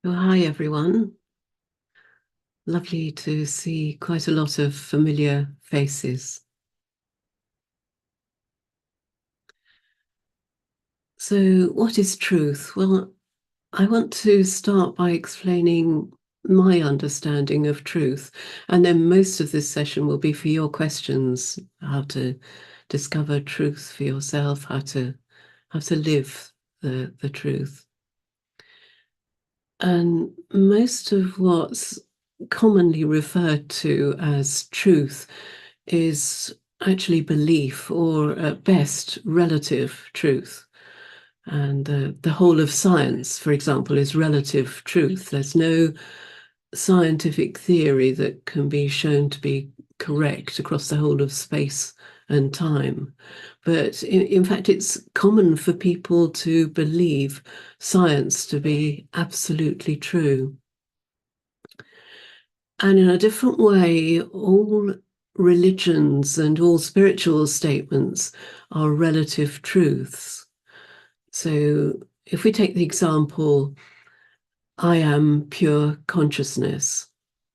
Oh, hi, everyone. Lovely to see quite a lot of familiar faces. So, what is truth? Well, I want to start by explaining my understanding of truth, and then most of this session will be for your questions, how to discover truth for yourself, how to live the truth. And most of what's commonly referred to as truth is actually belief, or at best, relative truth. And the whole of science, for example, is relative truth. There's no scientific theory that can be shown to be correct across the whole of space and time. But in fact, it's common for people to believe science to be absolutely true. And in a different way, all religions and all spiritual statements are relative truths. So if we take the example, I am pure consciousness,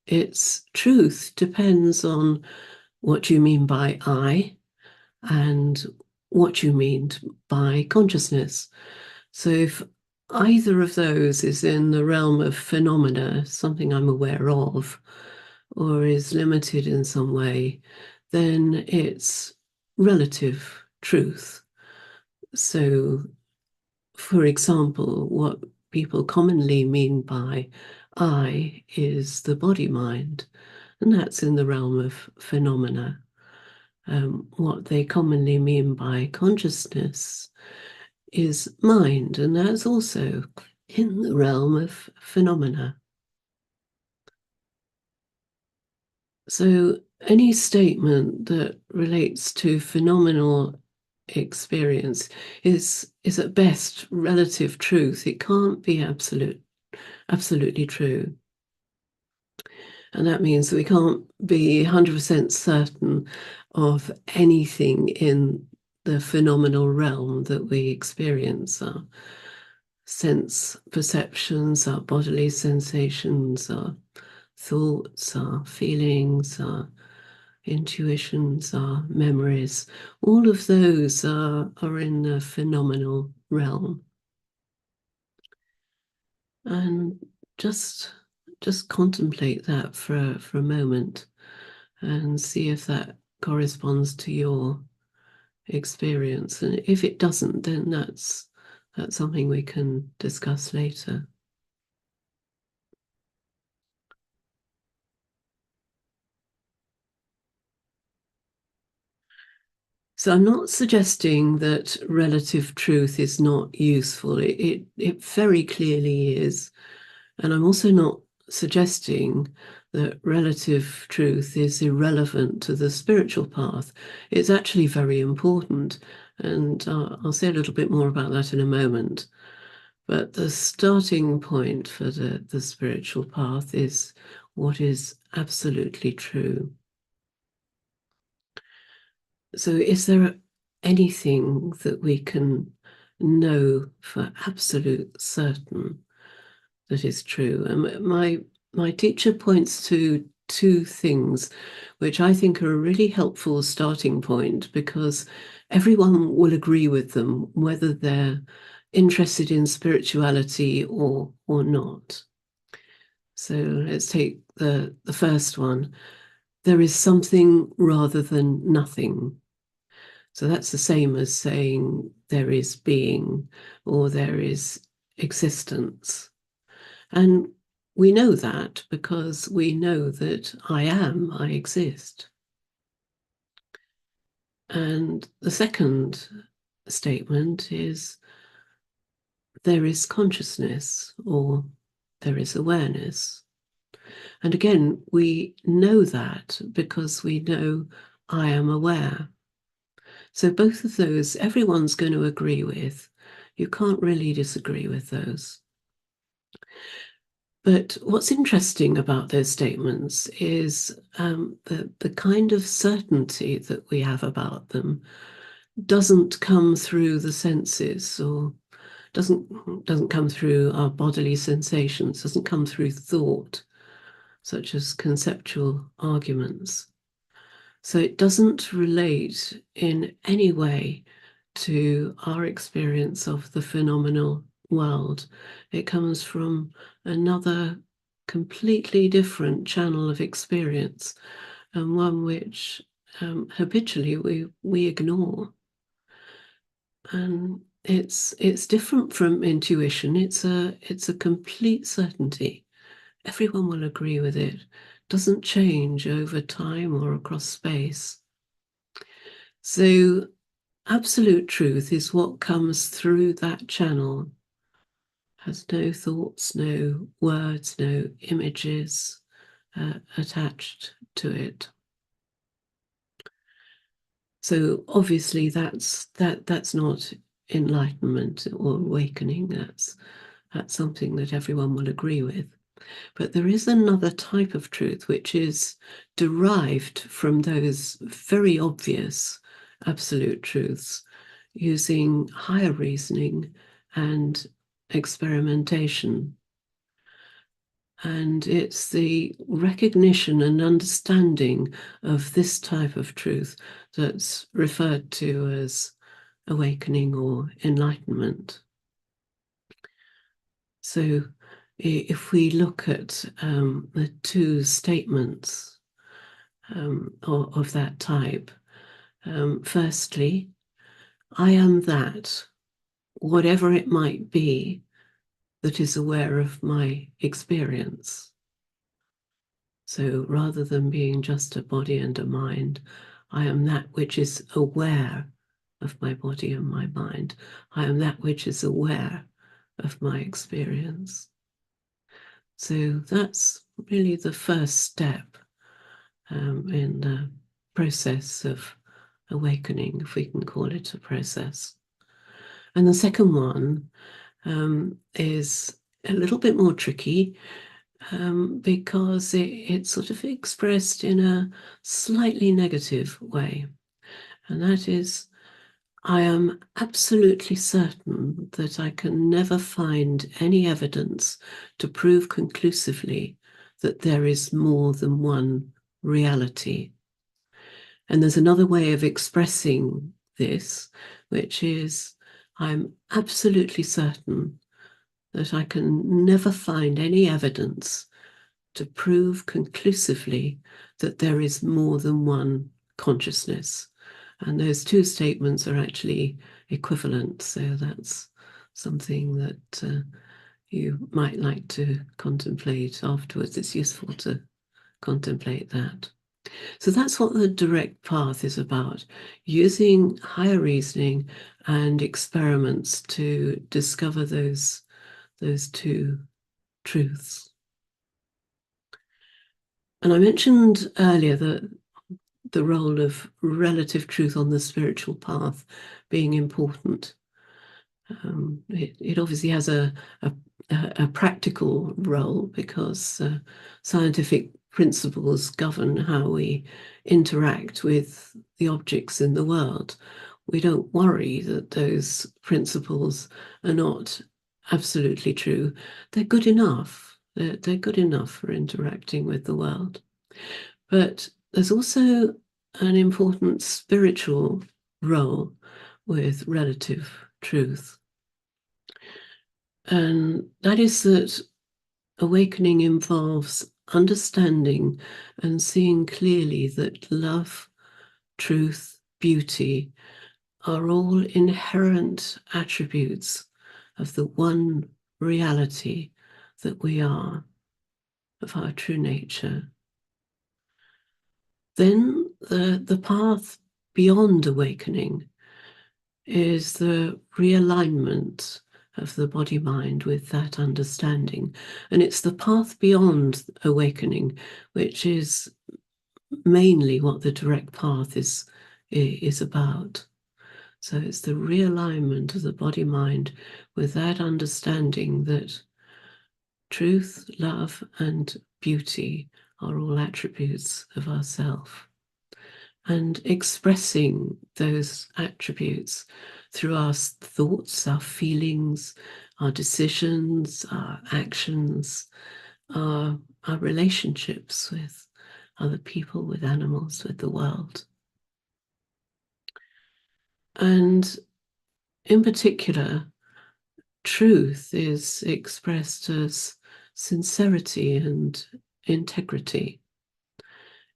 its truth depends on what you mean by I and what you mean by consciousness. So if either of those is in the realm of phenomena, something I'm aware of, or is limited in some way, then it's relative truth. So, for example, what people commonly mean by I is the body mind, and that's in the realm of phenomena. What they commonly mean by consciousness is mind, and that's also in the realm of phenomena. So, any statement that relates to phenomenal experience is at best relative truth. It can't be absolutely true. And that means that we can't be 100% certain of anything in the phenomenal realm that we experience. Our sense perceptions, our bodily sensations, our thoughts, our feelings, our intuitions, our memories, all of those are in the phenomenal realm. And just just contemplate that for a moment and see if that corresponds to your experience. And if it doesn't, then that's something we can discuss later. So I'm not suggesting that relative truth is not useful. It very clearly is. And I'm also not suggesting that relative truth is irrelevant to the spiritual path. It's actually very important. And I'll say a little bit more about that in a moment. But the starting point for the spiritual path is what is absolutely true. So, is there anything that we can know for absolute certain that is true? And my teacher points to two things, which I think are a really helpful starting point because everyone will agree with them, whether they're interested in spirituality or not. So let's take the first one. There is something rather than nothing. So that's the same as saying there is being or there is existence. And we know that because we know that I exist. And the second statement is there is consciousness or there is awareness. And again, we know that because we know I am aware. So both of those, everyone's going to agree with. You can't really disagree with those. But what's interesting about those statements is the kind of certainty that we have about them doesn't come through the senses or doesn't come through our bodily sensations, doesn't come through thought, such as conceptual arguments. So it doesn't relate in any way to our experience of the phenomenal world. It comes from another completely different channel of experience, and one which habitually we ignore. And it's different from intuition. It's a complete certainty. Everyone will agree with it. Doesn't change over time or across space. So absolute truth is what comes through that channel. Has no thoughts, no words, no images attached to it. So obviously that's not enlightenment or awakening. That's something that everyone will agree with. But there is another type of truth which is derived from those very obvious absolute truths using higher reasoning and experimentation. And it's the recognition and understanding of this type of truth that's referred to as awakening or enlightenment. So if we look at the two statements of that type, firstly, I am that, whatever it might be, that is aware of my experience. So rather than being just a body and a mind, I am that which is aware of my body and my mind. I am that which is aware of my experience. So that's really the first step in the process of awakening, if we can call it a process. And the second one is a little bit more tricky because it's sort of expressed in a slightly negative way. And that is, I am absolutely certain that I can never find any evidence to prove conclusively that there is more than one reality. And there's another way of expressing this, which is, I'm absolutely certain that I can never find any evidence to prove conclusively that there is more than one consciousness. And those two statements are actually equivalent. So that's something that you might like to contemplate afterwards. It's useful to contemplate that. So that's what the direct path is about, using higher reasoning and experiments to discover those two truths. And I mentioned earlier that the role of relative truth on the spiritual path being important. It obviously has a practical role because scientific principles govern how we interact with the objects in the world. We don't worry that those principles are not absolutely true. They're good enough. They're good enough for interacting with the world. But there's also an important spiritual role with relative truth. And that is that awakening involves understanding and seeing clearly that love, truth, beauty are all inherent attributes of the one reality that we are, of our true nature. Then the path beyond awakening is the realignment of the body-mind with that understanding. And it's the path beyond awakening, which is mainly what the direct path is about. So it's the realignment of the body-mind with that understanding that truth, love, and beauty are all attributes of ourself. And expressing those attributes through our thoughts, our feelings, our decisions, our actions, our relationships with other people, with animals, with the world. And in particular, truth is expressed as sincerity and integrity.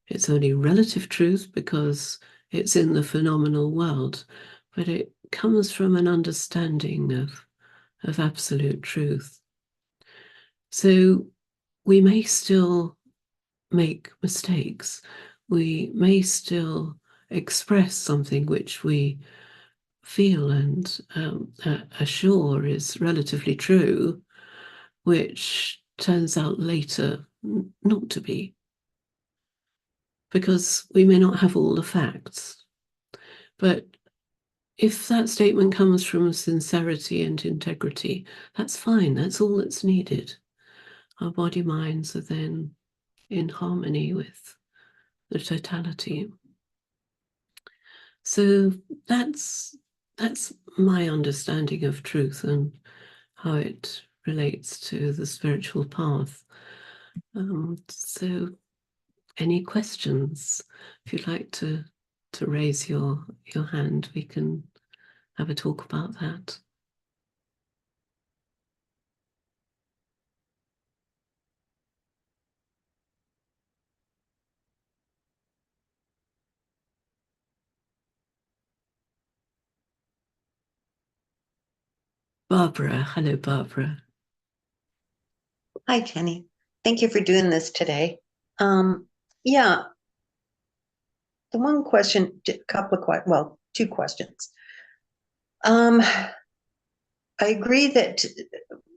It's only relative truth because it's in the phenomenal world, but it comes from an understanding of absolute truth. So we may still make mistakes. We may still express something which we feel and assure is relatively true, which turns out later not to be, because we may not have all the facts. But if that statement comes from sincerity and integrity, that's fine. That's all that's needed. Our body minds are then in harmony with the totality. So that's my understanding of truth and how it relates to the spiritual path. So any questions? If you'd like to raise your hand, we can have a talk about that. Barbara, hello, Barbara. Hi, Jenny. Thank you for doing this today. Yeah, the one question, two questions. I agree that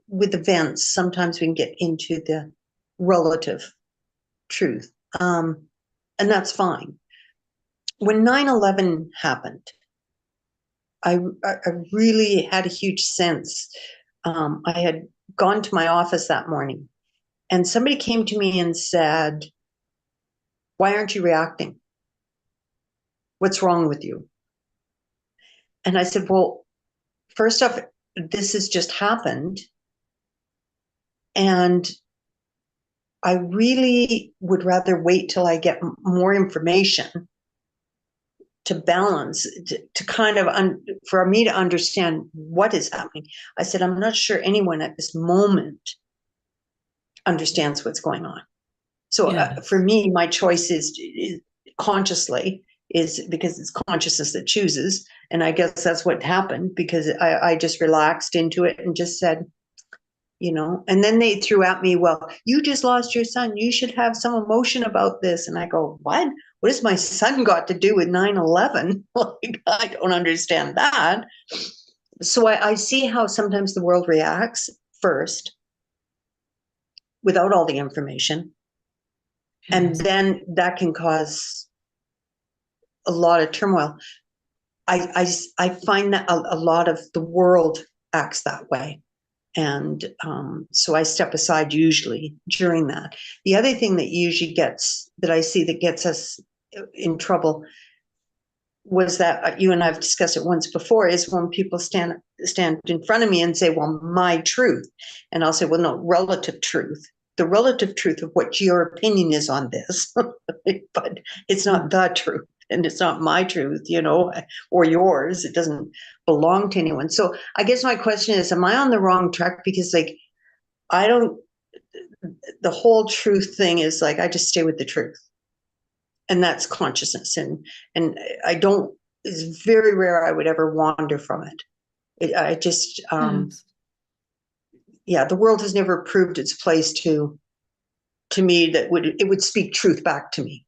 with events, sometimes we can get into the relative truth, and that's fine. When 9/11 happened, I really had a huge sense. I had gone to my office that morning, and somebody came to me and said, "Why aren't you reacting? What's wrong with you?" And I said, "Well, first off, this has just happened. And I really would rather wait till I get more information to balance, to kind of, for me to understand what is happening." I said, "I'm not sure anyone at this moment understands what's going on." So Yes. For me, my choice is consciously, is because it's consciousness that chooses. And I guess that's what happened, because I just relaxed into it and just said, and then they threw at me, "Well, you just lost your son. You should have some emotion about this." And I go, What has my son got to do with 9/11? Like, I don't understand that. So I see how sometimes the world reacts first without all the information. Yes. And then that can cause a lot of turmoil. I find that a lot of the world acts that way. And so I step aside usually during that. The other thing that I see that gets us in trouble was that you and I've discussed it once before, is when people stand in front of me and say, "Well, my truth." And I'll say, "Well, no, relative truth. The relative truth of what your opinion is on this." But it's not the truth. And it's not my truth, or yours. It doesn't belong to anyone. So I guess my question is, am I on the wrong track? Because I don't, the whole truth thing is I just stay with the truth. And that's consciousness. And I don't, it's very rare I would ever wander from it. I just, Yes. the world has never proved its place to me that it would speak truth back to me.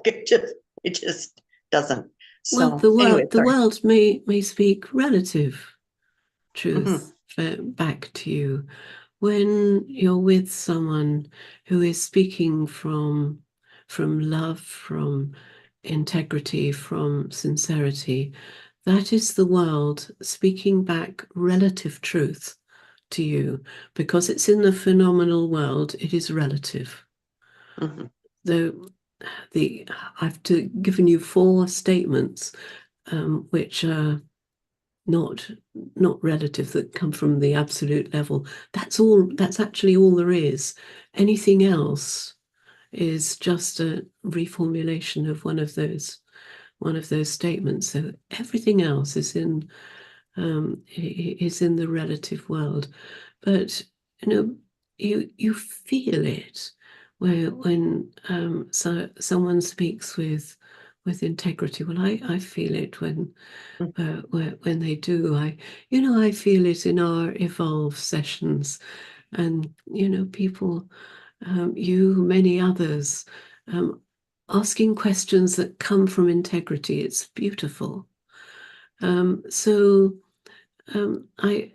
It just doesn't. Well, So anyway, the world may speak relative truth Mm-hmm. back to you when you're with someone who is speaking from love, from integrity, from sincerity. That is the world speaking back relative truth to you, because it's in the phenomenal world. It is relative. Mm-hmm. Though I've given you 4 statements which are not relative, that come from the absolute level. That's actually all there is. Anything else is just a reformulation of one of those statements. So everything else is in the relative world. But you feel it when someone speaks with integrity. Well, I feel it when they do. I feel it in our evolve sessions, and people, many others, asking questions that come from integrity. It's beautiful. So I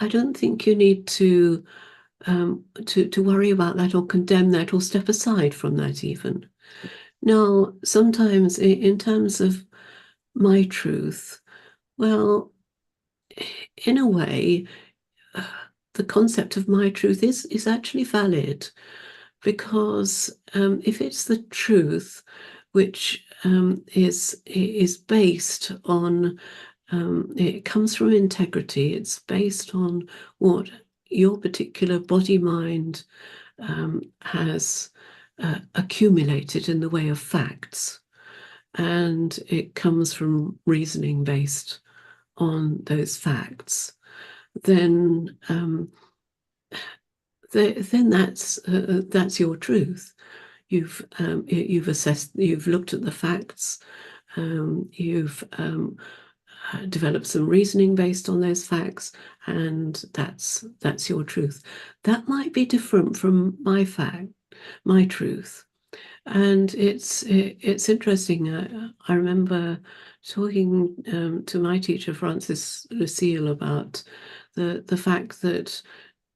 don't think you need to worry about that, or condemn that, or step aside from that even. Now, sometimes in terms of my truth, well, in a way, the concept of my truth is actually valid, because if it's the truth which is based on, it comes from integrity, it's based on what your particular body mind has accumulated in the way of facts, and it comes from reasoning based on those facts, then that's your truth. You've assessed, you've looked at the facts, you've developed some reasoning based on those facts, and that's your truth. That might be different from my truth. And it's interesting. I remember talking to my teacher, Francis Lucille, about the fact that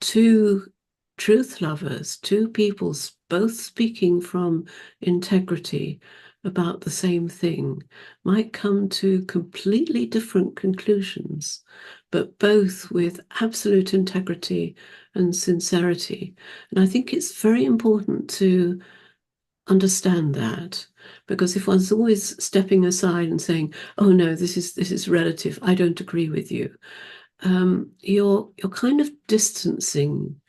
two truth lovers, two people both speaking from integrity about the same thing, might come to completely different conclusions, but both with absolute integrity and sincerity. And I think it's very important to understand that, because if one's always stepping aside and saying, "Oh no, this is relative, I don't agree with you," you're kind of distancing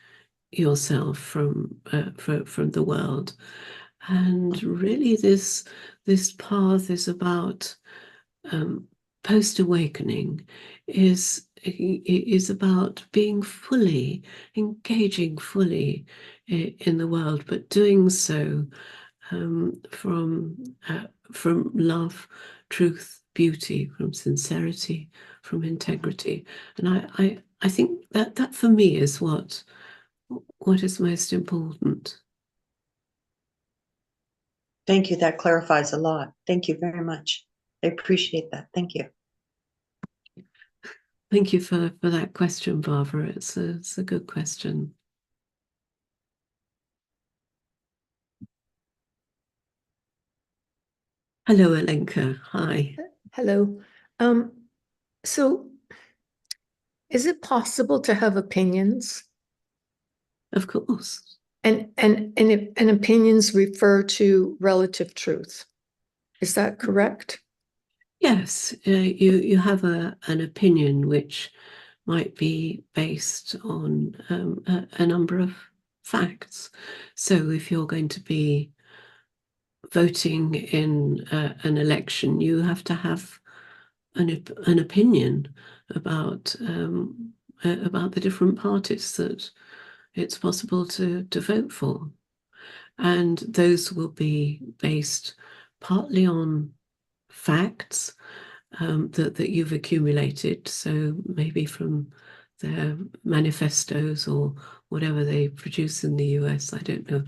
yourself from the world. And really, this path is about, post awakening is about being fully engaging fully in the world, but doing so from love, truth, beauty, from sincerity, from integrity. And I think that for me is what is most important. Thank you. That clarifies a lot. Thank you very much. I appreciate that. Thank you. Thank you for that question, Barbara. It's a good question. Hello, Alenka. Hi. Hello. So is it possible to have opinions? Of course. And opinions refer to relative truth. Is that correct? Yes, you have an opinion which might be based on a number of facts. So if you're going to be voting in an election, you have to have an opinion about the different parties that it's possible to vote for. And those will be based partly on facts that you've accumulated. So maybe from their manifestos or whatever they produce in the US. I don't know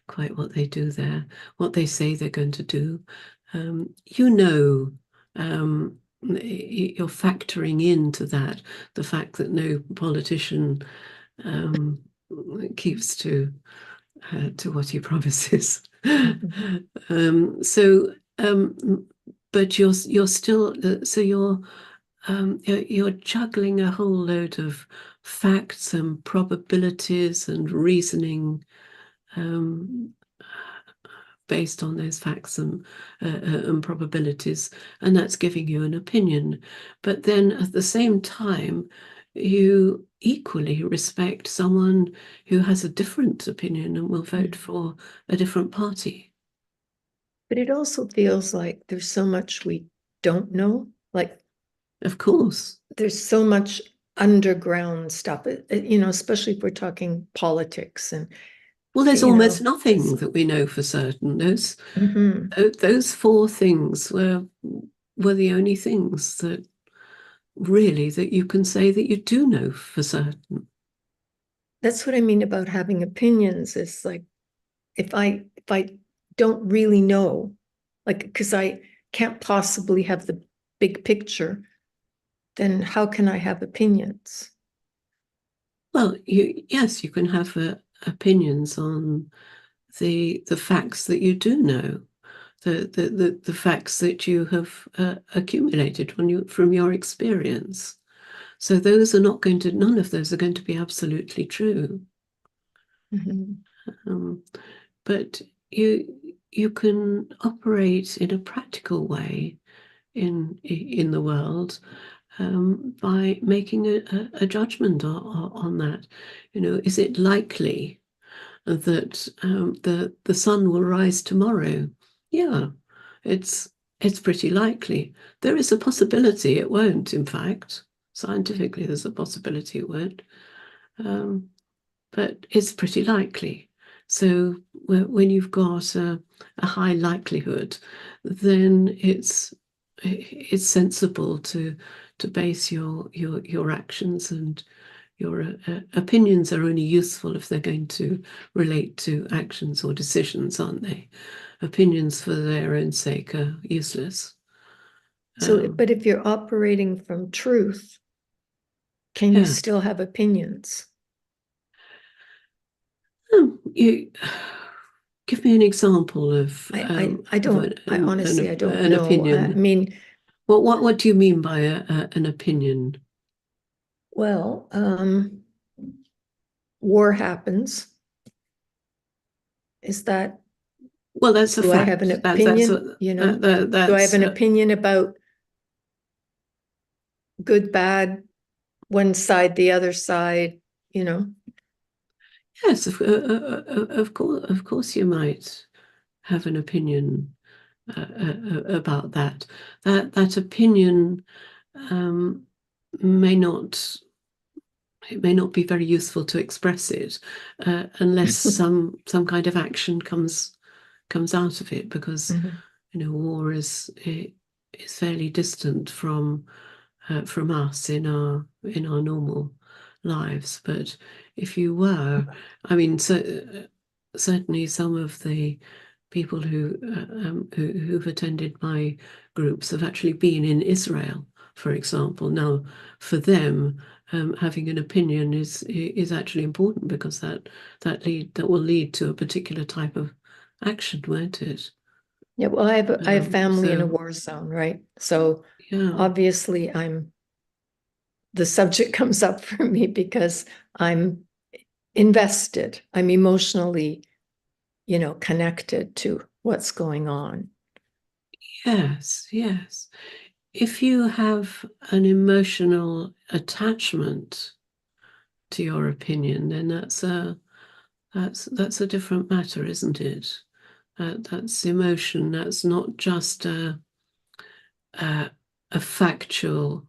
quite what they do there, what they say they're going to do. You're factoring into that the fact that no politician keeps to what he promises. Mm-hmm. But you're still so you're juggling a whole load of facts and probabilities and reasoning based on those facts and probabilities, and that's giving you an opinion. But then at the same time, you equally respect someone who has a different opinion and will vote for a different party. But it also feels like there's so much we don't know. Like, of course, there's so much underground stuff, especially if we're talking politics. And well, there's almost nothing that we know for certain. Those four things were the only things that really that you can say that you do know for certain. That's what I mean about having opinions. It's like, if I don't really know, like, because I can't possibly have the big picture, then how can I have opinions? Well, yes, you can have opinions on the facts that you do know, the facts that you have accumulated from your experience. So those are not going to, none of those are going to be absolutely true. But you can operate in a practical way in the world by making a judgment on that. Is it likely that the sun will rise tomorrow? Yeah, it's pretty likely. There is a possibility it won't. In fact, scientifically, there's a possibility it won't. But it's pretty likely. So when you've got a high likelihood, then it's sensible to base your actions, and your opinions are only useful if they're going to relate to actions or decisions, aren't they? Opinions for their own sake are useless. So, but if you're operating from truth, can you still have opinions? You give me an example of. I honestly, I don't an know. opinion. I mean, what do you mean by an opinion? Well, war happens. Is that? Well, that's a fact. Do I have an opinion? Do I have an opinion about good, bad, one side, the other side? Yes, of course, you might have an opinion about that. That opinion may not be very useful to express it unless some kind of action comes out of it, because war is fairly distant from us in our normal lives. But if you were, I mean, certainly some of the people who've attended my groups have actually been in Israel, for example. Now, for them, having an opinion is actually important, because that will lead to a particular type of action, won't it? Yeah, well, I have family in a war zone, right? So obviously the subject comes up for me because I'm invested. I'm emotionally, connected to what's going on. Yes. If you have an emotional attachment to your opinion, then that's a different matter, isn't it? That's emotion. That's not just a factual,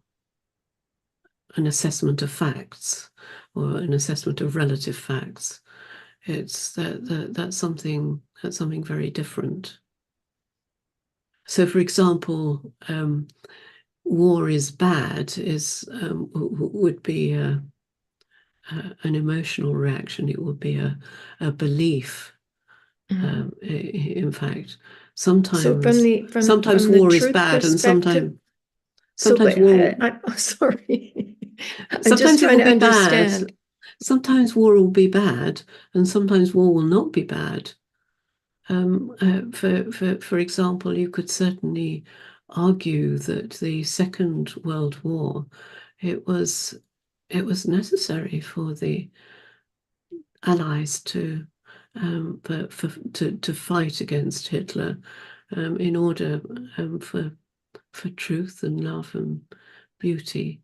an assessment of facts, or an assessment of relative facts. It's that's something very different. So, for example, war is bad would be an emotional reaction. It would be a belief. In fact, sometimes war is bad, and sometimes war. I'm sorry. I'm sometimes just trying to understand. Bad. Sometimes war will be bad, and sometimes war will not be bad. For example, you could certainly argue that the Second World War, it was necessary for the Allies to but to fight against Hitler in order for truth and love and beauty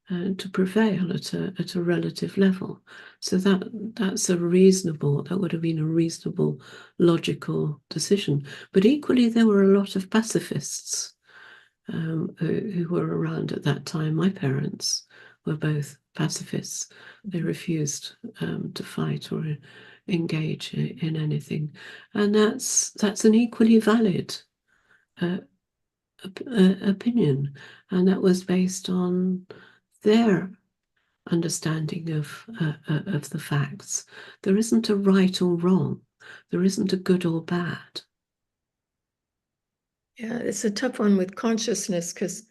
to prevail at a relative level. So that would have been a reasonable, logical decision. But equally, there were a lot of pacifists who were around at that time. My parents were both pacifists. They refused to fight or engage in anything, and that's an equally valid opinion, and that was based on their understanding of the facts. There isn't a right or wrong. There isn't a good or bad. Yeah, it's a tough one with consciousness because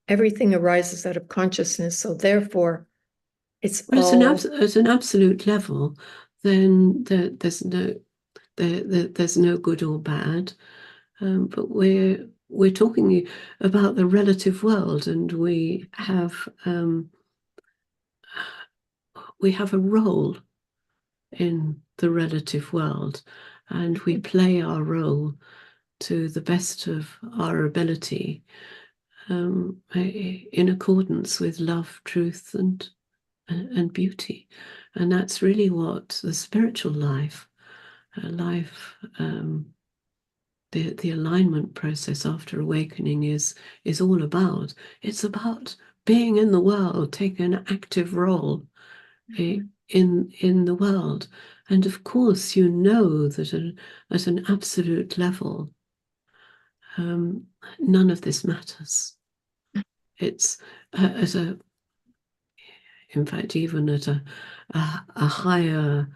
everything arises out of consciousness. So therefore, it's all at an absolute level. Then there's no good or bad. But we're talking about the relative world, and we have a role in the relative world, and we play our role to the best of our ability in accordance with love, truth, and beauty. And that's really what the spiritual life, the alignment process after awakening is all about. It's about being in the world, taking an active role in the world. And of course, you know that at an absolute level, none of this matters. It's in fact, even at a higher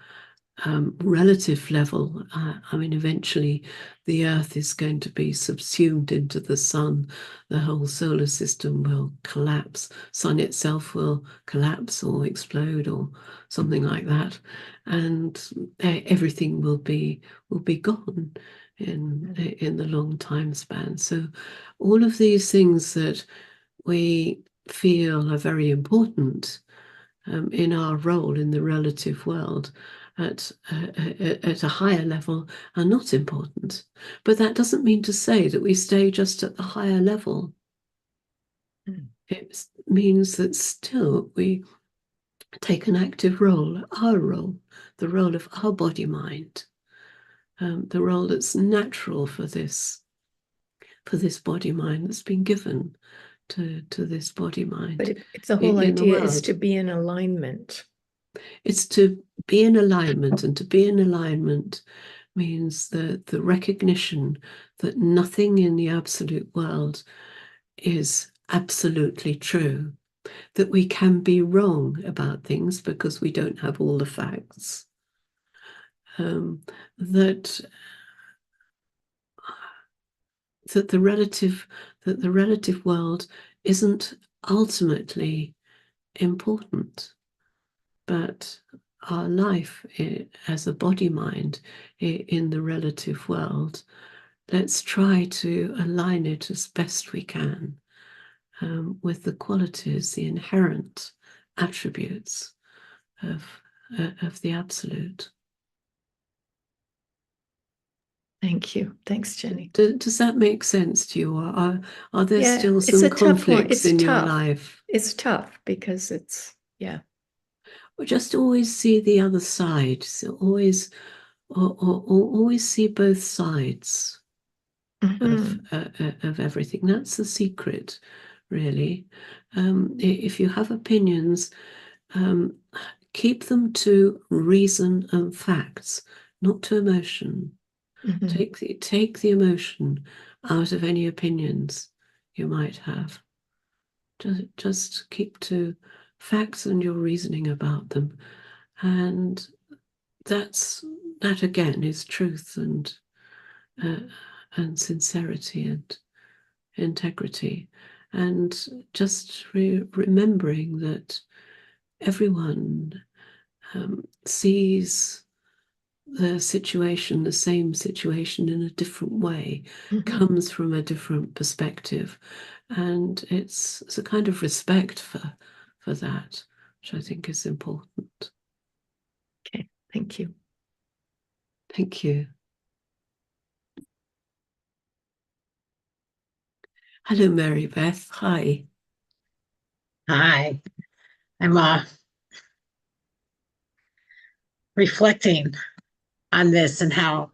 relative level, I mean, eventually the Earth is going to be subsumed into the sun. The whole solar system will collapse. Sun itself will collapse or explode or something like that, and everything will be gone in the long time span. So, all of these things that we feel are very important in our role in the relative world at a higher level are not important. But that doesn't mean to say that we stay just at the higher level. It means that still we take an active role, our role, the role of our body-mind, the role that's natural for this body-mind that's been given to this body-mind. But if the whole idea is to be in alignment. It's to be in alignment, and to be in alignment means the recognition that nothing in the absolute world is absolutely true, that we can be wrong about things because we don't have all the facts, that the relative world isn't ultimately important, but our life as a body-mind in the relative world, let's try to align it as best we can with the qualities, the inherent attributes of the absolute. Thank you. Thanks, Jenny. Does that make sense to you? Or are there still some conflicts in your life? It's tough because it's, yeah. Or just always see the other side. So always see both sides of everything. That's the secret, really. If you have opinions, keep them to reason and facts, not to emotion. Take the emotion out of any opinions you might have. Just keep to facts and your reasoning about them, and that again is truth and sincerity and integrity, and just remembering that everyone sees the same situation in a different way, comes from a different perspective, and it's a kind of respect for that, which I think is important. Okay, thank you. Thank you. Hello, Mary Beth. Hi. Hi. I'm reflecting on this and how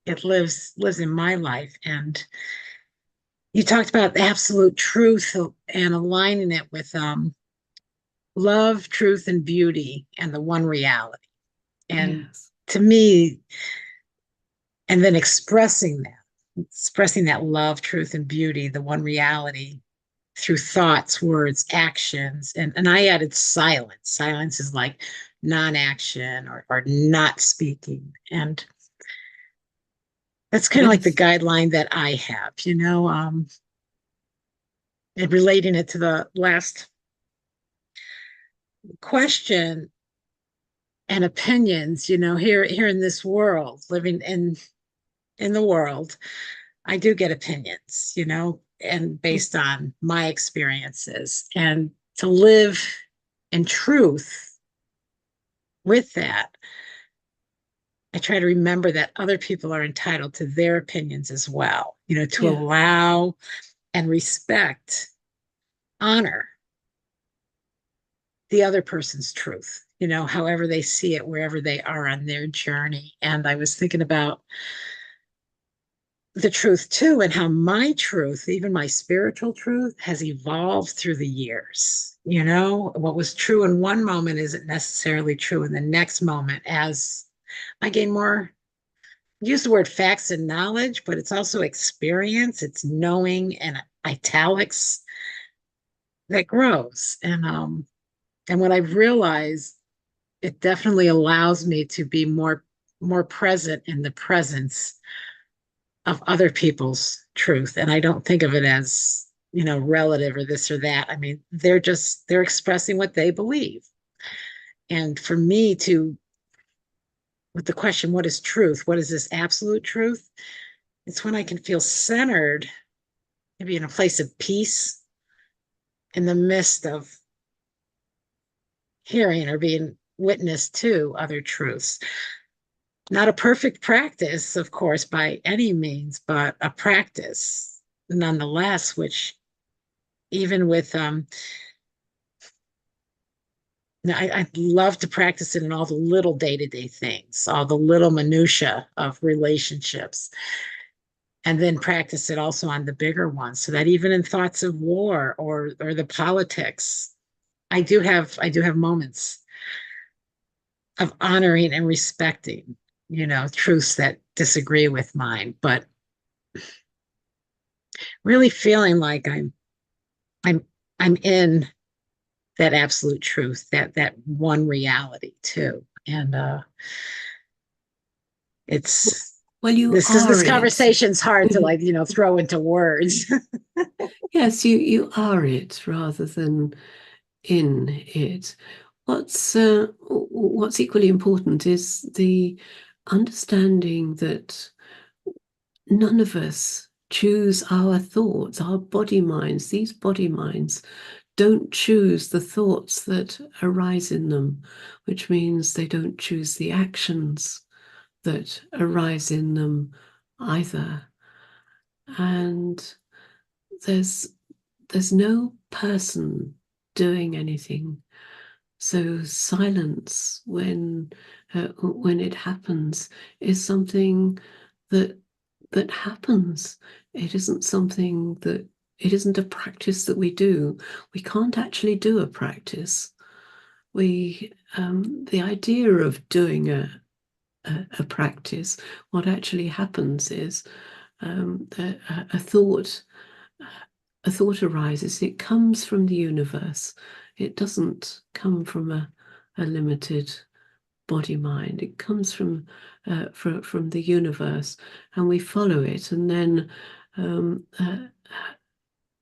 it lives in my life. And you talked about absolute truth and aligning it with love, truth, and beauty and the one reality. And Yes. to me, and then expressing that love, truth, and beauty, the one reality through thoughts, words, actions. And I added silence. Silence is like non-action or not speaking. And that's kind of like the guideline that I have, and relating it to the last question and opinions, here in this world, living in the world, I do get opinions, and based on my experiences, and to live in truth with that, I try to remember that other people are entitled to their opinions as well, to allow and respect, honor the other person's truth, however they see it, wherever they are on their journey. And I was thinking about the truth too, and how my truth, even my spiritual truth, has evolved through the years. What was true in one moment isn't necessarily true in the next moment, as I gain more, use the word facts and knowledge, but it's also experience, it's knowing, and italics that grows. And what I've realized, it definitely allows me to be more present in the presence of other people's truth. And I don't think of it as, relative or this or that. I mean, they're expressing what they believe. And for me with the question, what is truth? What is this absolute truth? It's when I can feel centered, maybe in a place of peace in the midst of hearing or being witness to other truths. Not a perfect practice, of course, by any means, but a practice nonetheless, which even with, I'd love to practice it in all the little day-to-day things, all the little minutia of relationships, and then practice it also on the bigger ones, so that even in thoughts of war or the politics, I do have moments of honoring and respecting, truths that disagree with mine, but really feeling like I'm in that absolute truth, that one reality too. And it's this conversation's hard to throw into words. Yes, you are it rather than in it. What's equally important is the understanding that none of us choose our thoughts, our body minds. These body minds don't choose the thoughts that arise in them, which means they don't choose the actions that arise in them either. And there's no person doing anything. So silence when it happens is something that happens. It isn't something that, it isn't a practice that we do. We can't actually do a practice. The idea of doing a practice, what actually happens is a thought arises. It comes from the universe. It doesn't come from a limited body mind. It comes from the universe, and we follow it. And then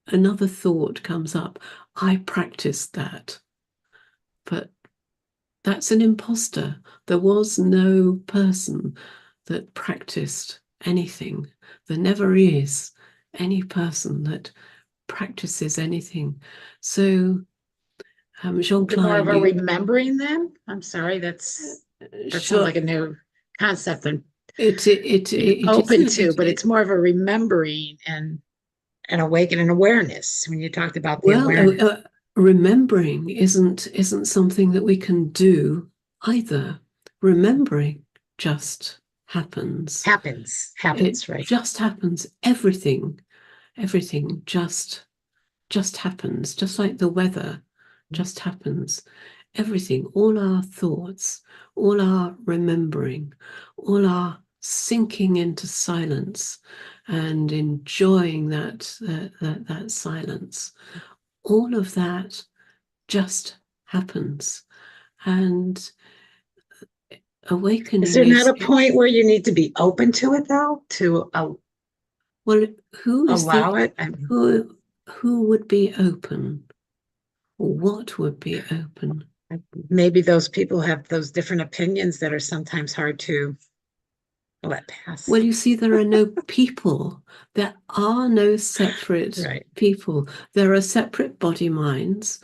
another thought comes up. I practiced that, but that's an imposter. There was no person that practiced anything. There never is any person that practices anything. So Jean More of a remembering then? I'm sorry, that sounds like a new concept and it open isn't. to, but it's more of a remembering and an awakening awareness. When you talked about the Well, awareness, remembering isn't something that we can do either. Remembering just happens. happens, It right? just happens. Everything just happens, just like the weather just happens. Everything, all our thoughts, all our remembering, all our sinking into silence and enjoying that silence, all of that just happens. And awakening Is there not a point where you need to be open to it, though, to well, who is allow the it? I mean, who would be open? What would be open? maybe those people have those different opinions that are sometimes hard to let pass. Well, you see, there are no people. There are no separate Right. people. There are separate body minds,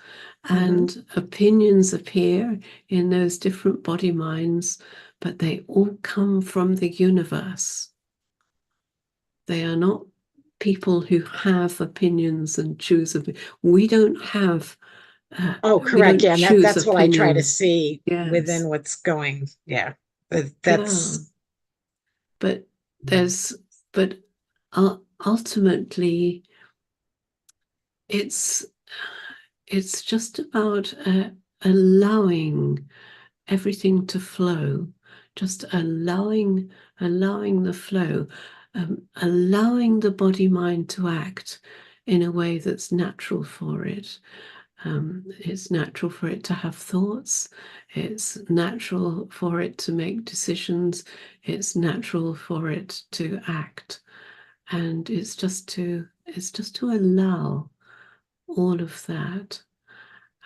and opinions appear in those different body minds, but they all come from the universe. They are not people who have opinions and choose. We don't have. Oh, We correct. don't Yeah, choose that's what I try to opinions. see Yes. within what's going. Yeah, but that's. Yeah. But ultimately, it's just about allowing everything to flow, just allowing the flow, allowing the body mind to act in a way that's natural for it. It's natural for it to have thoughts. It's natural for it to make decisions. It's natural for it to act, and it's just to allow all of that.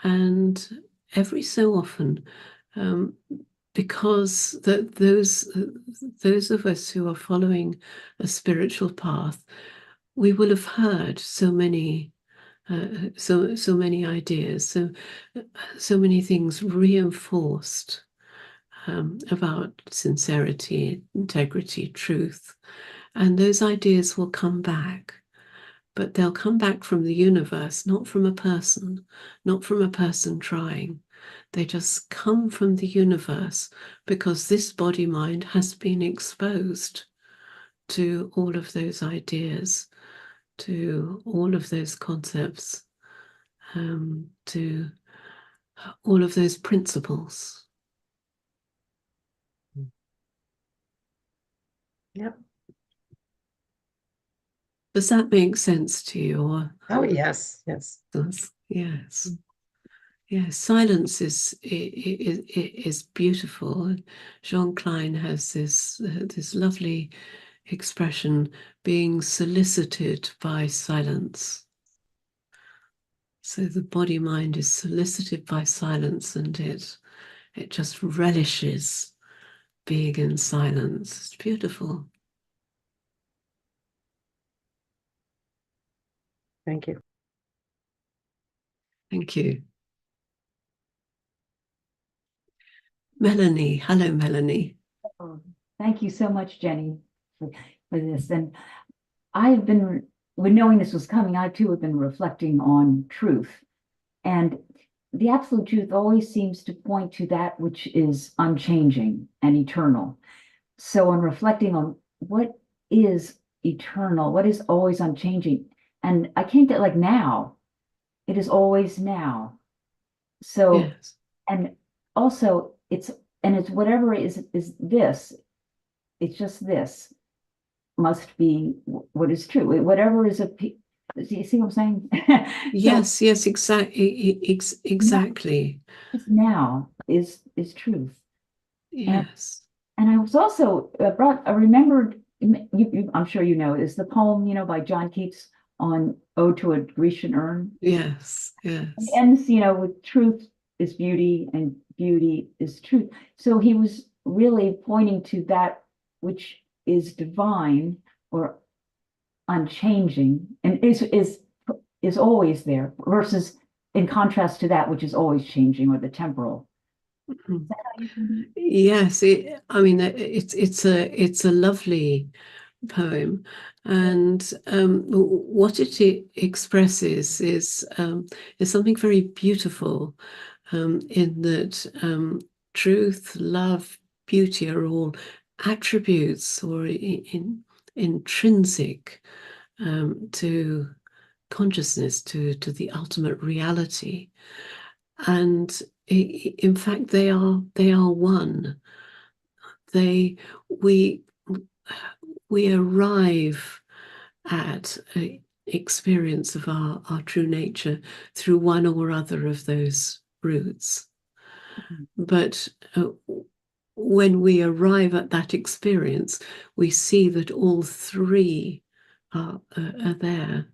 And every so often, because those of us who are following a spiritual path, we will have heard so many ideas, so many things reinforced about sincerity, integrity, truth, and those ideas will come back. But they'll come back from the universe, not from a person, not from a person trying. They just come from the universe because this body mind has been exposed to all of those ideas, to all of those concepts, to all of those principles. Yep. Does that make sense to you? Or? Oh, yes. Yes. Yes, silence is beautiful. Jean Klein has this lovely expression, being solicited by silence. So the body mind is solicited by silence, and it just relishes being in silence. It's beautiful. Thank you. Thank you. Melanie. Hello, Melanie. Oh, thank you so much, Jenny, for this. And I've been, when knowing this was coming, I too have been reflecting on truth. And the absolute truth always seems to point to that which is unchanging and eternal. So in reflecting on what is eternal, what is always unchanging, and I came to like now, it is always now. So, yes. And also it's whatever is this, it's just this must be what is true. Whatever is you see what I'm saying? Yes, yes, exactly. Now is truth. Yes. And I was also I remembered, I'm sure you know, is the poem, by John Keats on Ode to a Grecian Urn. Yes, yes. It ends, with truth is beauty and beauty is truth. So he was really pointing to that which is divine or unchanging and is always there versus in contrast to that which is always changing or the temporal. Yes, I mean, it's a lovely poem, and what it expresses is something very beautiful, in that truth, love, beauty are all attributes or intrinsic to consciousness, to the ultimate reality, and in fact they are one. We arrive at an experience of our true nature through one or other of those routes. But when we arrive at that experience, we see that all three are there,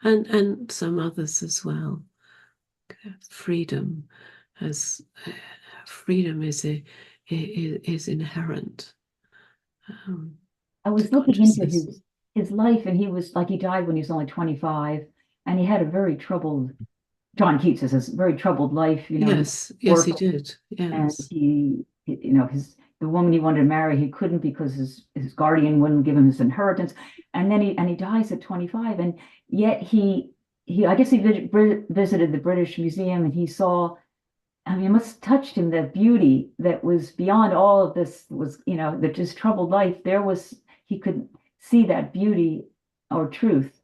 and some others as well. Freedom is inherent. I was looking into his life, and he was like, he died when he was only 25, and he had a very troubled, John Keats says, a very troubled life, you know. Yes, he did. Yes. And he, you know, the woman he wanted to marry, he couldn't because his guardian wouldn't give him his inheritance. And then he dies at 25, and yet I guess he visited the British Museum, and he saw, I mean, it must have touched him, that beauty that was beyond all of this was, you know, that just troubled life. He could see that beauty or truth,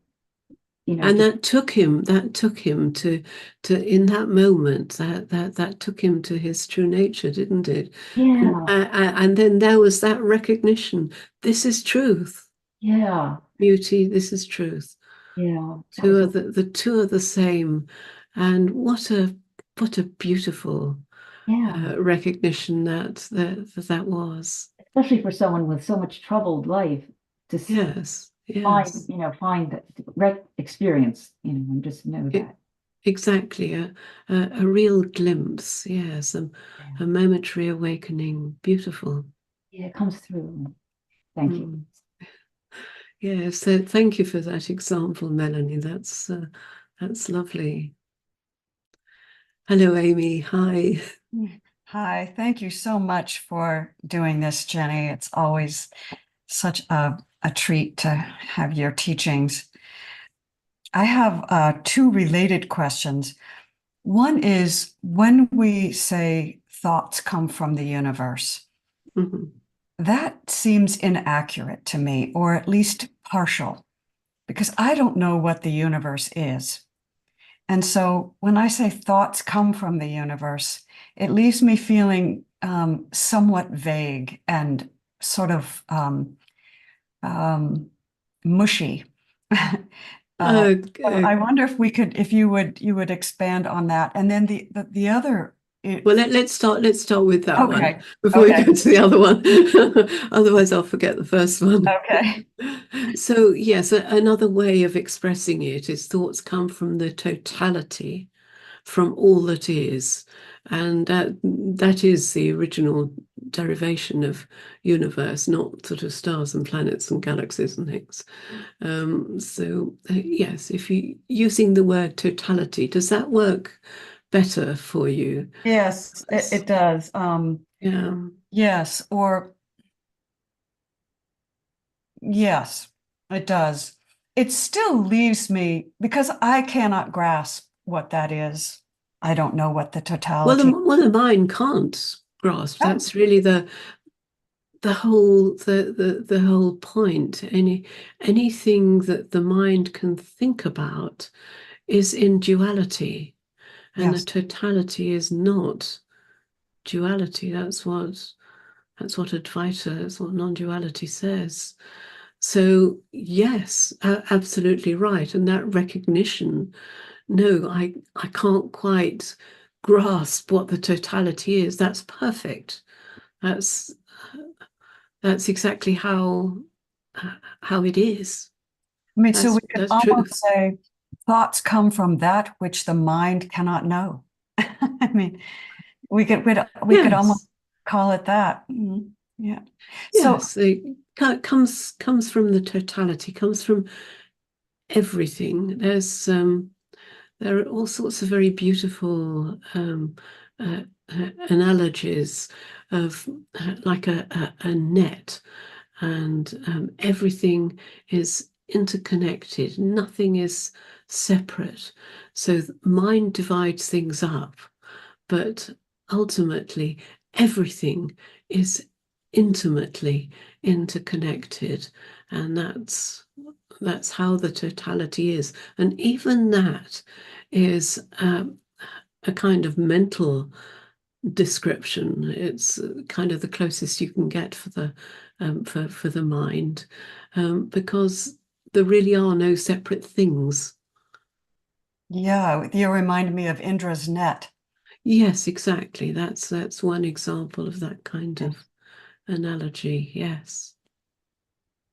you know. And that took him to in that moment, that took him to his true nature, didn't it? Yeah. And then there was that recognition. This is truth. Yeah. Beauty, this is truth. Yeah. The two are the same. And what a beautiful recognition that was. Especially for someone with so much troubled life, to find that experience, you know, and just know that. Exactly, a real glimpse, yes, a momentary awakening, beautiful. Yeah, it comes through. Thank you. Yes, so thank you for that example, Melanie. That's lovely. Hello, Amy. Hi. Hi, thank you so much for doing this, Jenny. It's always such a treat to have your teachings. I have two related questions. One is, when we say thoughts come from the universe, that seems inaccurate to me, or at least partial, because I don't know what the universe is. And so when I say thoughts come from the universe, it leaves me feeling somewhat vague and sort of mushy. I wonder if you would expand on that. And then the other. Well, let's start with that one before we go to the other one. Otherwise, I'll forget the first one. Okay. So yes, another way of expressing it is thoughts come from the totality, from all that is, and that is the original derivation of universe, not sort of stars and planets and galaxies and things. Yes, if you using the word totality, does that work better for you? Yes, it does. Yes, or yes, it does. It still leaves me, because I cannot grasp what that is. I don't know what the totality. Well, the mind can't grasp. That's really the whole point. Anything that the mind can think about is in duality, and the totality is not duality. That's what Advaita, that's what non-duality says. So yes, absolutely right. And that recognition, no, I can't quite grasp what the totality is. That's perfect. That's exactly how it is. I mean, so we could almost say thoughts come from that which the mind cannot know. I mean, we could almost call it that. Yeah. Yes, so it comes from the totality, comes from everything. There are all sorts of very beautiful analogies of like a net, and everything is interconnected. Nothing is separate. So mind divides things up, but ultimately everything is intimately interconnected, and that's how the totality is. And even that is a kind of mental description. It's kind of the closest you can get for the mind, because there really are no separate things. Yeah, you remind me of Indra's net. Yes, exactly. That's one example of that kind of analogy. Yes.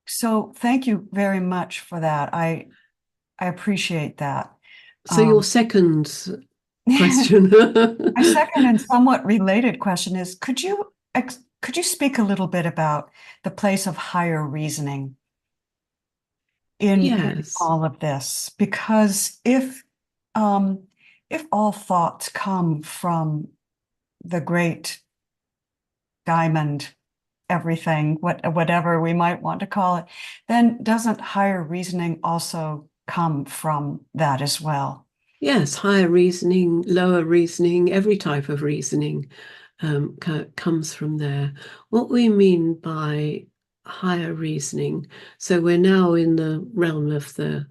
So thank you very much for that. I appreciate that. So your second question. My second and somewhat related question is, could you speak a little bit about the place of higher reasoning in Yes. all of this? Because if all thoughts come from the great diamond, everything, whatever we might want to call it, then doesn't higher reasoning also come from that as well? Yes, higher reasoning, lower reasoning, every type of reasoning comes from there. What we mean by higher reasoning, so we're now in the realm of the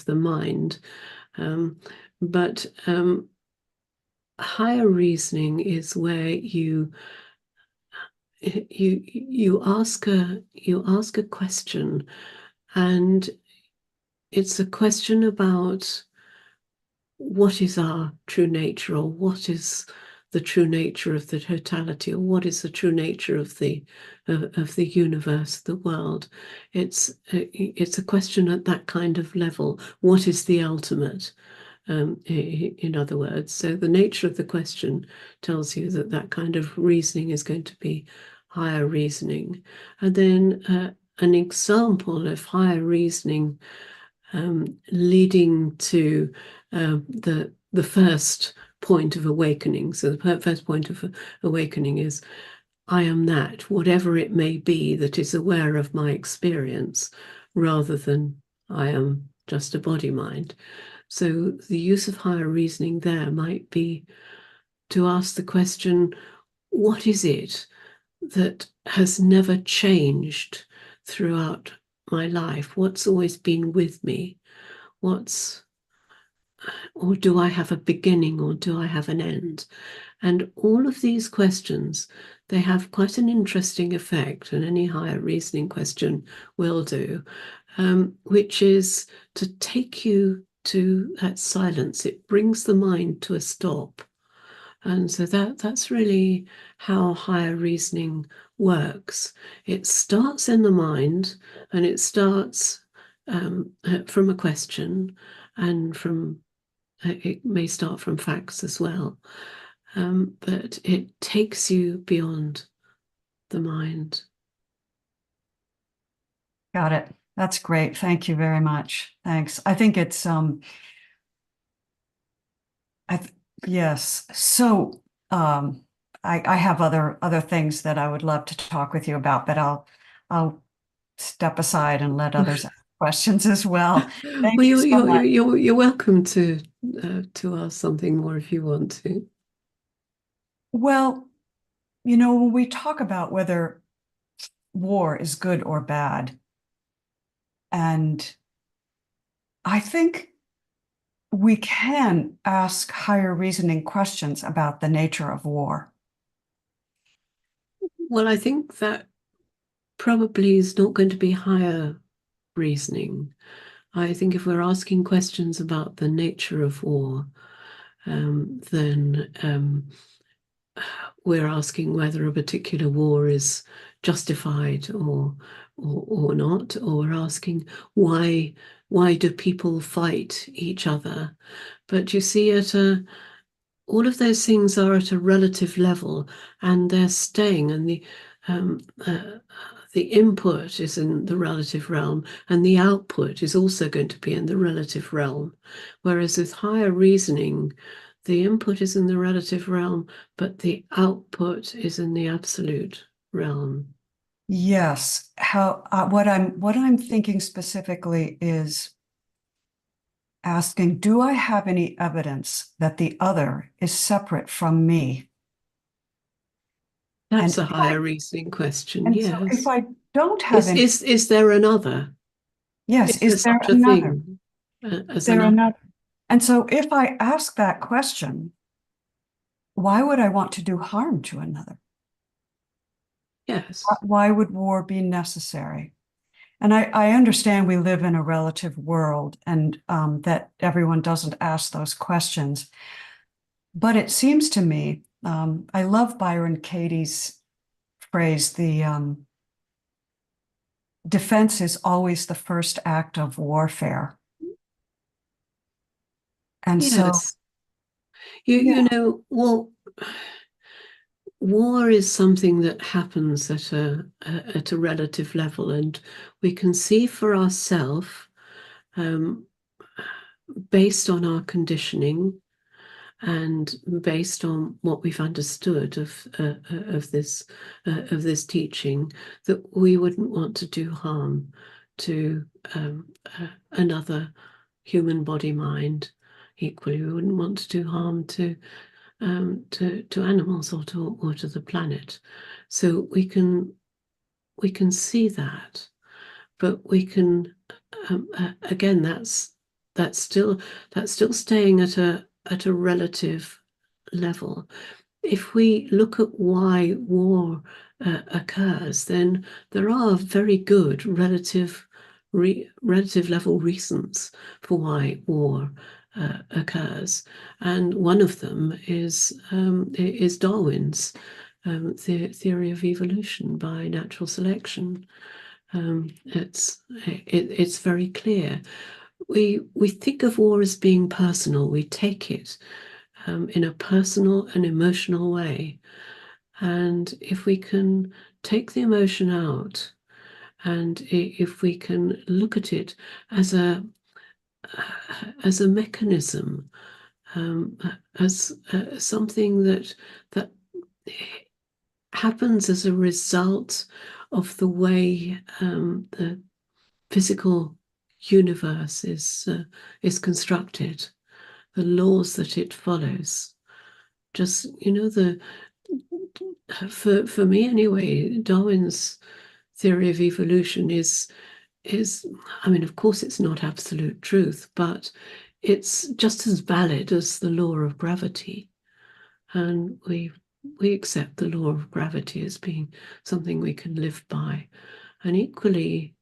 mind, but higher reasoning is where you ask a question, and it's a question about what is our true nature, or what is the true nature of the totality, or what is the true nature of the universe, the world. It's a question at that kind of level. What is the ultimate? In other words, so the nature of the question tells you that kind of reasoning is going to be higher reasoning. And then an example of higher reasoning leading to the first point of awakening. So the first point of awakening is, I am that, whatever it may be, that is aware of my experience, rather than I am just a body mind. So the use of higher reasoning there might be to ask the question, what is it that has never changed throughout my life? What's always been with me? Or do I have a beginning, or do I have an end? And all of these questions, they have quite an interesting effect, and any higher reasoning question will do, which is to take you to that silence. It brings the mind to a stop. And so that's really how higher reasoning works. It starts in the mind, and it starts from a question, and it may start from facts as well, but it takes you beyond the mind. Got it. That's great. Thank you very much. Thanks. I think it's yes. So I have other things that I would love to talk with you about, but I'll step aside and let others ask questions as well. Thank Well, you so much. you're welcome to ask something more if you want to. Well, when we talk about whether war is good or bad, and I think we can ask higher reasoning questions about the nature of war. Well, I think that probably is not going to be higher reasoning. I think if we're asking questions about the nature of war, then we're asking whether a particular war is justified or not, or we're asking why do people fight each other. But you see, all of those things are at a relative level, and they're staying, and the input is in the relative realm, and the output is also going to be in the relative realm. Whereas with higher reasoning, the input is in the relative realm, but the output is in the absolute realm. Yes. How what I'm thinking specifically is asking, do I have any evidence that the other is separate from me? That's And a higher reasoning question. and Yes. so if I don't have any, is there another? yes, is there such a another? thing as There another? another? And so if I ask that question, why would I want to do harm to another? Yes. Why would war be necessary? And I understand we live in a relative world and that everyone doesn't ask those questions. But it seems to me, I love Byron Katie's phrase, the defense is always the first act of warfare. And Yes. so, You know, well, war is something that happens at a relative level, and we can see for ourselves, based on our conditioning and based on what we've understood of this teaching, that we wouldn't want to do harm to another human body mind. Equally, we wouldn't want to do harm to animals or to the planet. So we can see that, but we can again, that's still staying at a relative level. If we look at why war occurs, then there are very good relative level reasons for why war occurs, and one of them is Darwin's theory of evolution by natural selection. It's very clear. We think of war as being personal. We take it in a personal and emotional way, and if we can take the emotion out, and if we can look at it as a mechanism, as something that happens as a result of the way the physical universe is constructed, the laws that it follows. Just, for me anyway, Darwin's theory of evolution is, I mean, of course it's not absolute truth, but it's just as valid as the law of gravity. And we accept the law of gravity as being something we can live by. And equally,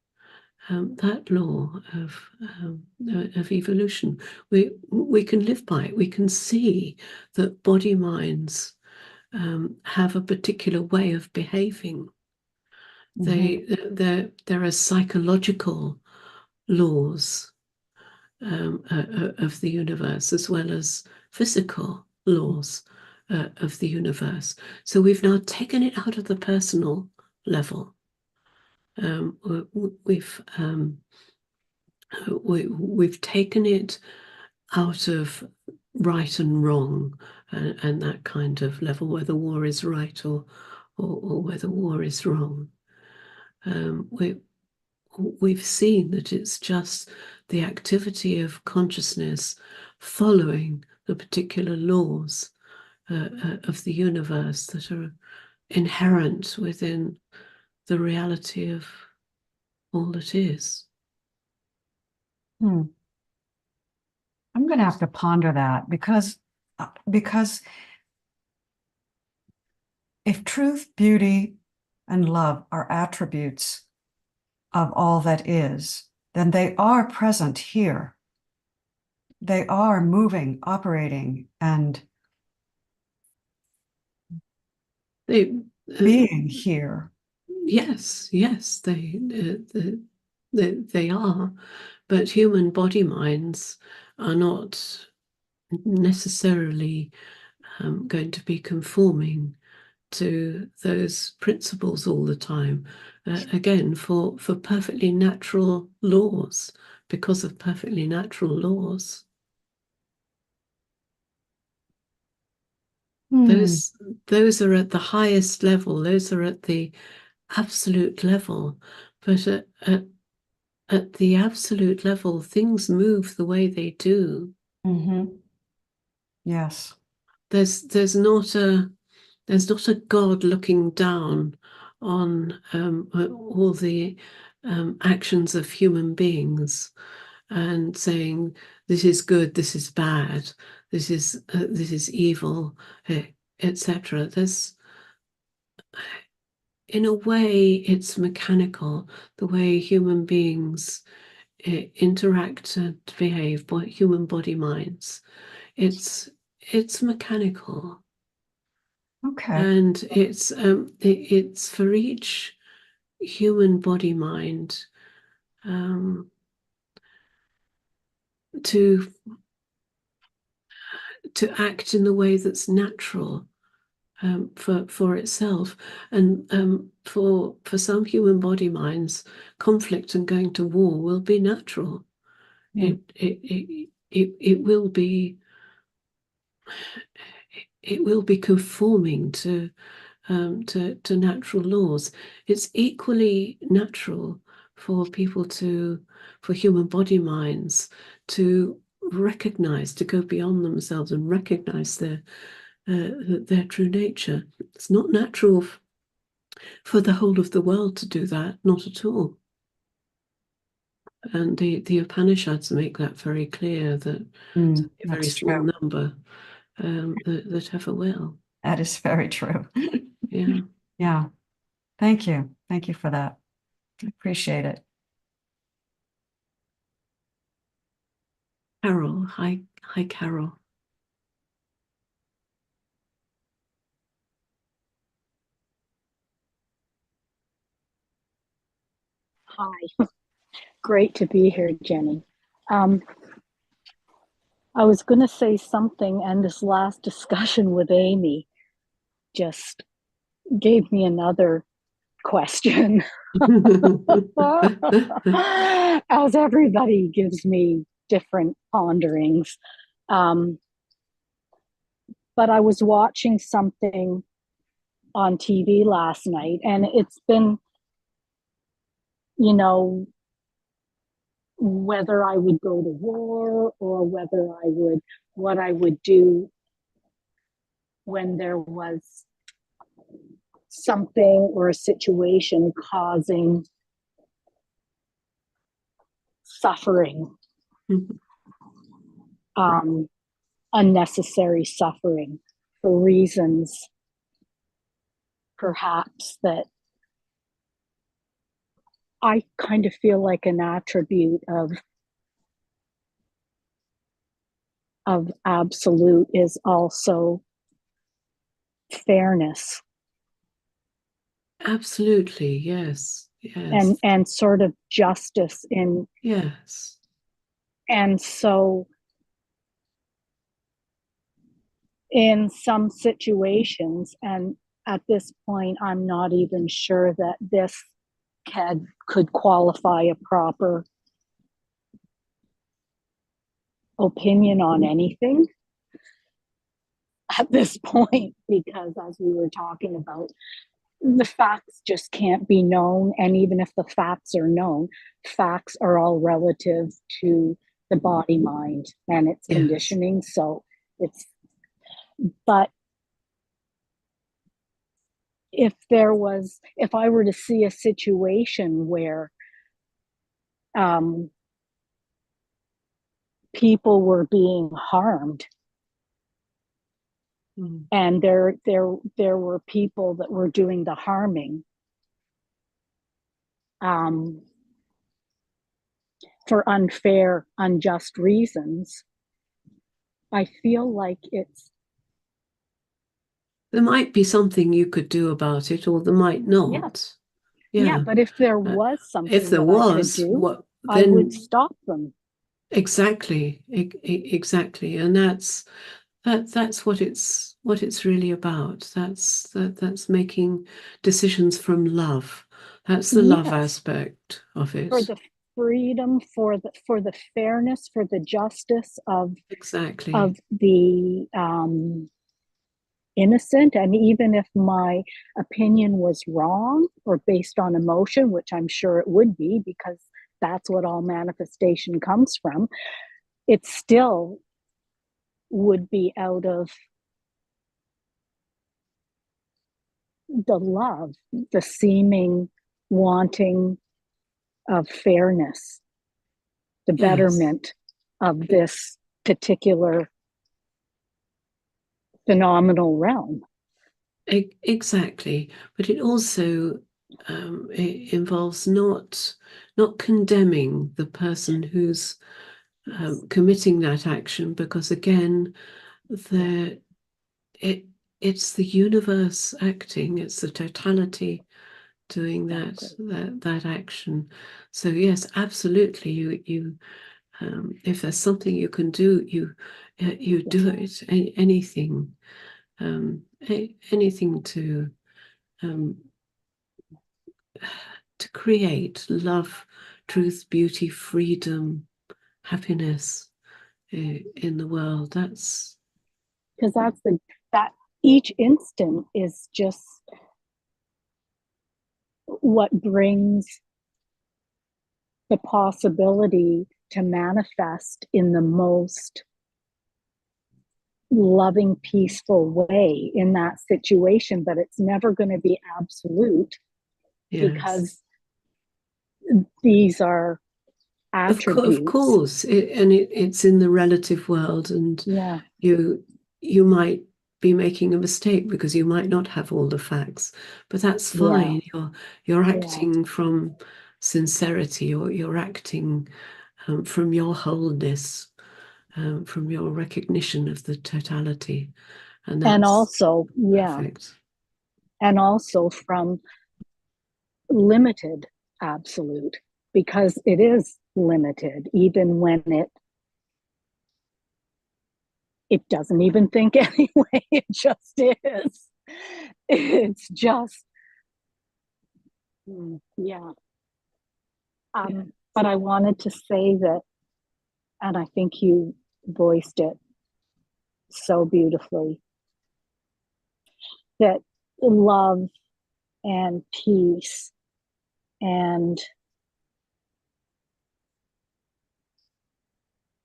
that law of evolution, we can live by it. We can see that body minds have a particular way of behaving. There are psychological laws of the universe, as well as physical laws of the universe. So we've now taken it out of the personal level. We've taken it out of right and wrong, and that kind of level, whether war is right or whether war is wrong. We've seen that it's just the activity of consciousness following the particular laws of the universe that are inherent within the reality of all that is. I'm going to have to ponder that because if truth, beauty, and love are attributes of all that is, then they are present here. They are moving, operating, and being here. Yes, they are, but human body minds are not necessarily going to be conforming to those principles all the time. Again, for perfectly natural laws, because of perfectly natural laws. Those are at the highest level. Those are at the absolute level. But at the absolute level, things move the way they do. Yes. There's not a God looking down on all the actions of human beings and saying this is good, this is bad, this is evil, etc. There's, in a way, it's mechanical, the way human beings interact and behave, human body minds. It's mechanical. Okay. And it's for each human body mind to act in the way that's natural for itself. And for some human body minds, conflict and going to war will be natural. It will be conforming to natural laws. It's equally natural for human body minds to recognize, to go beyond themselves and recognize their true nature. It's not natural for the whole of the world to do that, not at all. And the Upanishads make that very clear, that it's a very small number that ever will. That is very true. Yeah. Yeah. Thank you. Thank you for that. I appreciate it. Carol. Hi, Carol. Hi. Great to be here, Jenny. I was going to say something, and this last discussion with Amy just gave me another question. As everybody gives me different ponderings. But I was watching something on TV last night, and it's been, whether I would go to war or what I would do when there was something or a situation causing suffering, unnecessary suffering for reasons perhaps that I kind of feel like an attribute of absolute is also fairness. Absolutely, yes. Yes. And sort of justice in. Yes. And so in some situations, and at this point, I'm not even sure that this could qualify a proper opinion on anything at this point, because as we were talking about, the facts just can't be known. And even if the facts are known, facts are all relative to the body, mind, and its conditioning. So but if I were to see a situation where people were being harmed, and there were people that were doing the harming, for unfair, unjust reasons, I feel like there might be something you could do about it, or there might not. Yeah, but if there was something, if there was, I would stop them. Exactly, and that's what it's really about. That's making decisions from love. That's the love aspect of it. For the freedom, for the fairness, for the justice of exactly of the innocent. And even if my opinion was wrong or based on emotion, which I'm sure it would be because that's what all manifestation comes from, it still would be out of the love, the seeming wanting of fairness, the betterment of this particular phenomenal realm. Exactly, but it also it involves not condemning the person who's committing that action, because again, it's the universe acting, it's the totality doing that action. So yes, absolutely, you if there's something you can do, you do it. Anything, anything to create love, truth, beauty, freedom, happiness in the world. That's because that each instant is just what brings the possibility to manifest in the most loving, peaceful way in that situation. But it's never going to be absolute, because these are attributes. Of course, it's in the relative world, and you might be making a mistake because you might not have all the facts, but that's fine. You're acting from sincerity, or you're acting from your wholeness, from your recognition of the totality, and also perfect. And also from limited absolute, because it is limited, even when it doesn't even think anyway. It just is. It's just, but I wanted to say that, and I think you voiced it so beautifully, that love and peace and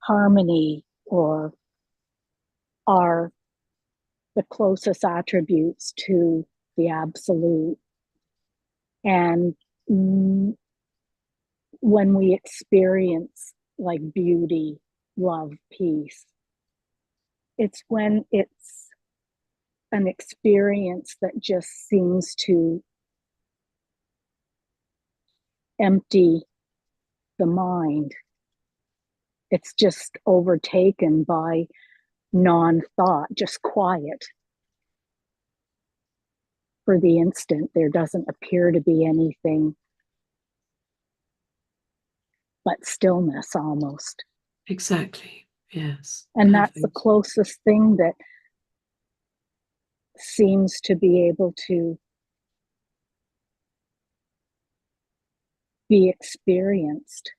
harmony are the closest attributes to the absolute. And when we experience like beauty, love, peace, it's when it's an experience that just seems to empty the mind. It's just overtaken by non-thought, just quiet. For the instant, there doesn't appear to be anything but stillness almost. Exactly, yes. And that's the closest thing that seems to be able to be experienced.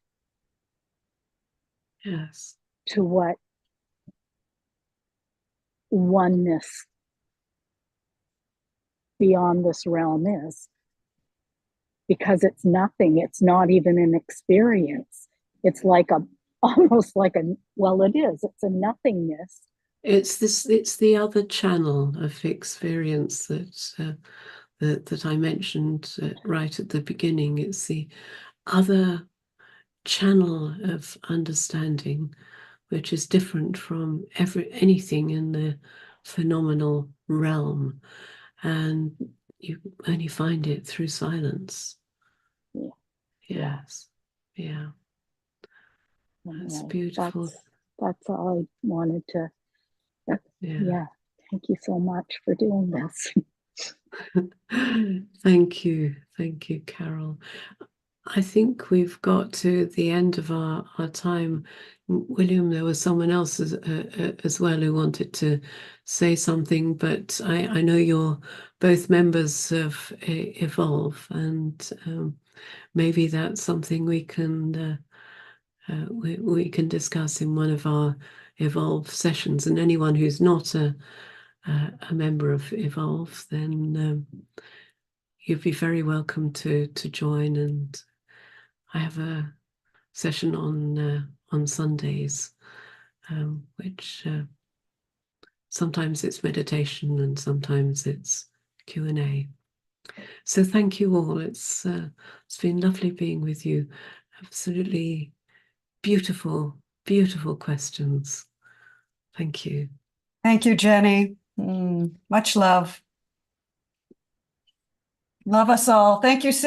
Yes. To what oneness beyond this realm is. Because it's nothing, it's not even an experience. It's like almost like it is, it's a nothingness. It's the other channel of experience that I mentioned right at the beginning. It's the other channel of understanding, which is different from anything in the phenomenal realm, and you only find it through silence. Yes. That's beautiful. That's all I wanted to. Thank you so much for doing this. Thank you, Carol. I think we've got to the end of our time. William, there was someone else as well who wanted to say something, but I know you're both members of Evolve, and maybe that's something we can discuss in one of our Evolve sessions. And anyone who's not a a member of Evolve, then you'd be very welcome to join. And I have a session on Sundays, which sometimes it's meditation and sometimes it's Q&A. So thank you all. It's been lovely being with you. Absolutely beautiful, beautiful questions. Thank you. Thank you, Jenny. Much love. Love us all. Thank you, Cindy.